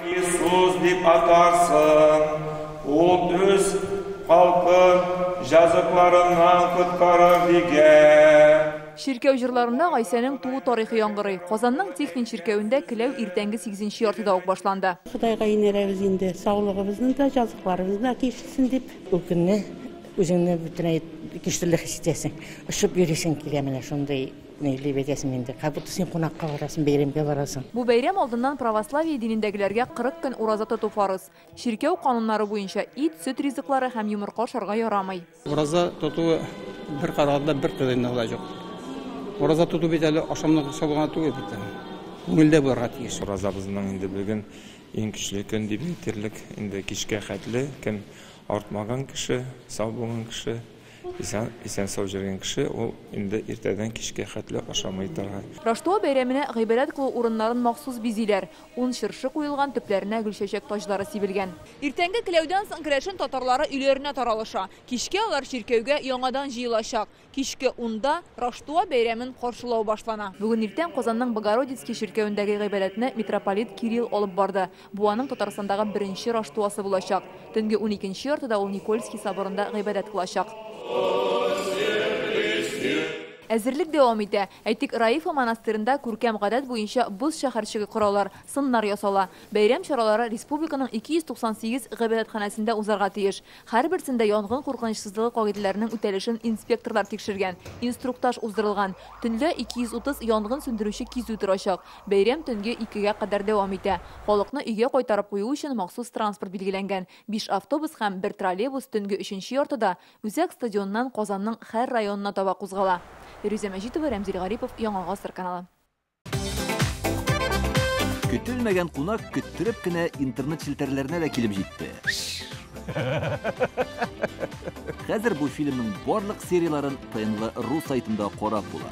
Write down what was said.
Иисус дип атарсын, ул үз халкын жазыкларыннан коткарыр дигән. Ширкәү җырларында Гайсәнең туу тарихы яңгырый. Казанның Техник ширкәвендә келәү иртәнге 8 яртыда ук башланды. Худайга инерәбез инде, саулыгыбызны да, жазыкларыбызны да кишсен дип. Бу көнне үзеңне бүтән киштерлек хис итәсең. Ошып йөрисең килә менә шундый нәйле бәдәсең инде. Кабут син кунакка барасың, бәйрәмгә барасың. Бу бәйрәм алдыннан православие динендәгеләргә 40 көн ураза тоту фарыз. Ширкәү кануннары буенча ит, сөт ризыклары һәм йомырка ашарга ярамый. Ураза тоту бер караганда бер кыйнлыгы да юк. Ураза тоту бит әле ашамлык сабыгына түгел бит. Күңелдә булырга тиеш. Уразабызның инде бүген иң көчле көн дип әйтерлек. Инде кичкә хәтле кем артмаган кеше, сау булган кеше, исән сау жүргән кеше, ул инде иртәдән кичкә хәтле ашамый торган. Раштуа бәйрәменә гыйбадәт кылу урыннарын махсус бизиләр. Ун чыршы куелган, төпләренә гөлчәчәк таҗлары сибелгән. Иртәнге келәүдән соң керәшен татарлары өйләренә таралыша. Кичкә алар ширкәүгә яңадан җыелачак. Кичке 10-да Раштуа бәйрәмен каршылау башлана. Бүген иртән Казанның Богородицкий ширкәвендәге гыйбадәтне митрополит Кирилл алып барды. Бу аның Татарстандагы беренче Раштуасы булачак. Төнге 12 яртыда ул Никольский соборында гыйбадәт кылачак. Әзерлек дәвам итә. Әйтик, Раифа монастырында күркәм гадәт буенча боз шәһәрчеге коралар, сыннар ясала. Бәйрәм чаралары республиканың 298 гыйбадәтханәсендә узарга тиеш. Һәрберсендә янгын куркынычсызлыгы кагыйдәләренең үтәлешен инспекторлар тикшергән. Инструктаж уздырылган. Төнлә 230 янгын сүндерүче кизү торачак. Бәйрәм төнге 2-гә кадәр дәвам итә. Халыкны өйгә кайтарып кую өчен махсус транспорт билгеләнгән. 5 автобус һәм 1 троллейбус төнге 3 яртыда Үзәк стадионнан Казанның һәр районына таба кузгала. Рүзә Мәҗитова, Рәмзил Гарипов, Яңа Гасыр каналы. Көтелмәгән кунак көттүреп кенә интернет челтәрләренә дә килеп җитте. Хәзер бу фильмның барлык серияларын ТНВ.ру сайтында карап була.